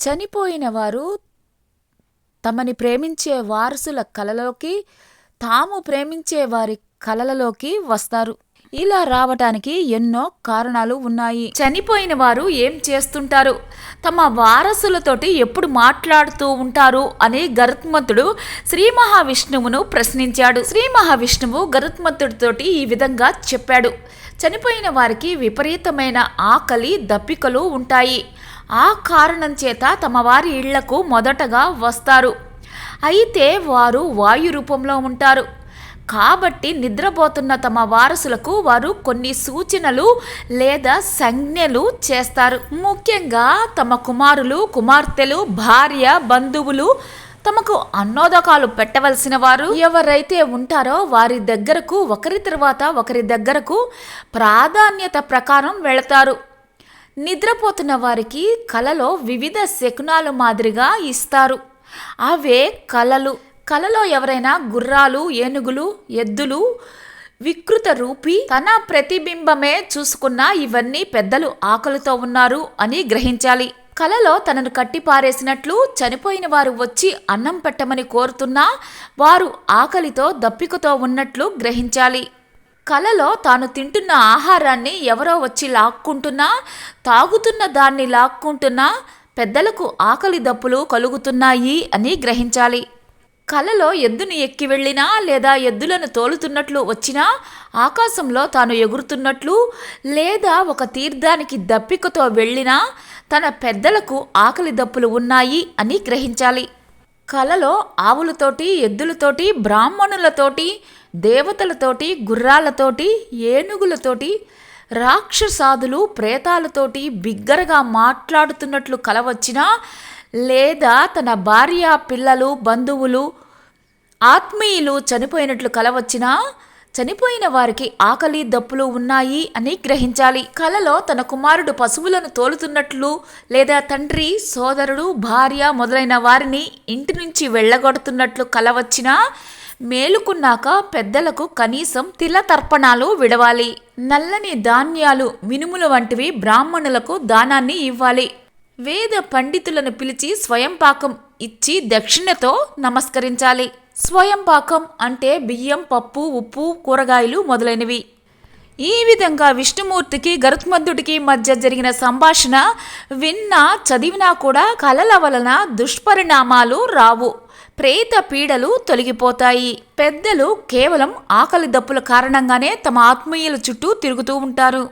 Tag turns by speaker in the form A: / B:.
A: చనిపోయిన వారు తమని ప్రేమించే వారసుల కలలోకి, తాము ప్రేమించే వారి కలలలోకి వస్తారు. ఇలా రావటానికి ఎన్నో కారణాలు ఉన్నాయి. చనిపోయిన వారు ఏం చేస్తుంటారు, తమ వారసులతోటి ఎప్పుడు మాట్లాడుతూ ఉంటారు అని గరుత్మంతుడు శ్రీ మహావిష్ణువును ప్రశ్నించాడు. శ్రీ మహావిష్ణువు గరుత్మంతుడితోటి ఈ విధంగా చెప్పాడు. చనిపోయిన వారికి విపరీతమైన ఆకలి, దప్పికలు ఉంటాయి. ఆ కారణం చేత తమ వారి ఇళ్లకు మొదటగా వస్తారు. అయితే వారు వాయు రూపంలో ఉంటారు. కాబట్టి నిద్రపోతున్న తమ వారసులకు వారు కొన్ని సూచనలు లేదా సంజ్ఞలు చేస్తారు. ముఖ్యంగా తమ కుమారులు, కుమార్తెలు, భార్య, బంధువులు, తమకు అన్నోదకాలు పెట్టవలసిన వారు ఎవరైతే ఉంటారో వారి దగ్గరకు ఒకరి తర్వాత ఒకరి దగ్గరకు ప్రాధాన్యత ప్రకారం వెళతారు. నిద్రపోతున్న వారికి కలలో వివిధ శకునాలు మాదిరిగా ఇస్తారు. అవే కలలు. కలలో ఎవరైనా గుర్రాలు, ఏనుగులు, ఎద్దులు, వికృత రూపి తన ప్రతిబింబమే చూసుకున్నా ఇవన్నీ పెద్దలు ఆకలితో ఉన్నారు అని గ్రహించాలి. కలలో తనను కట్టిపారేసినట్లు, చనిపోయిన వారు వచ్చి అన్నం పెట్టమని కోరుతున్నా వారు ఆకలితో దప్పికతో ఉన్నట్లు గ్రహించాలి. కలలో తాను తింటున్న ఆహారాన్ని ఎవరో వచ్చి లాక్కుంటున్నా, తాగుతున్న దాన్ని లాక్కుంటున్నా పెద్దలకు ఆకలి దప్పులు కలుగుతున్నాయి అని గ్రహించాలి. కలలో ఎద్దును ఎక్కి వెళ్ళినా లేదా ఎద్దులను తోలుతున్నట్లు వచ్చినా, ఆకాశంలో తాను ఎగురుతున్నట్లు లేదా ఒక తీర్థానికి దప్పికతో వెళ్ళినా తన పెద్దలకు ఆకలి దప్పులు ఉన్నాయి అని గ్రహించాలి. కలలో ఆవులతోటి, ఎద్దులతోటి, బ్రాహ్మణులతోటి, దేవతలతోటి, గుర్రాలతోటి, ఏనుగులతోటి, రాక్షసాదులు, ప్రేతాలతోటి బిగ్గరగా మాట్లాడుతున్నట్లు కల వచ్చినా, లేదా తన భార్య, పిల్లలు, బంధువులు, ఆత్మీయులు చనిపోయినట్లు కల వచ్చినా చనిపోయిన వారికి ఆకలి దప్పులు ఉన్నాయి అని గ్రహించాలి. కలలో తన కుమారుడు పశువులను తోలుతున్నట్లు లేదా తండ్రి, సోదరుడు, భార్య మొదలైన వారిని ఇంటి నుంచి వెళ్ళగొడుతున్నట్లు కల వచ్చినా మేలుకున్నాక పెద్దలకు కనీసం తిలతర్పణాలు విడవాలి. నల్లని ధాన్యాలు, మినుములు వంటివి బ్రాహ్మణులకు దానాన్ని ఇవ్వాలి. వేద పండితులను పిలిచి స్వయంపాకం ఇచ్చి దక్షిణతో నమస్కరించాలి. స్వయంపాకం అంటే బియ్యం, పప్పు, ఉప్పు, కూరగాయలు మొదలైనవి. ఈ విధంగా విష్ణుమూర్తికి గరుత్మంతుడికి మధ్య జరిగిన సంభాషణ విన్నా, చదివినా కూడా కలల వలన దుష్పరిణామాలు రావు, ప్రేత పీడలు తొలగిపోతాయి. పెద్దలు కేవలం ఆకలి దప్పుల కారణంగానే తమ ఆత్మీయుల చుట్టూ తిరుగుతూ ఉంటారు.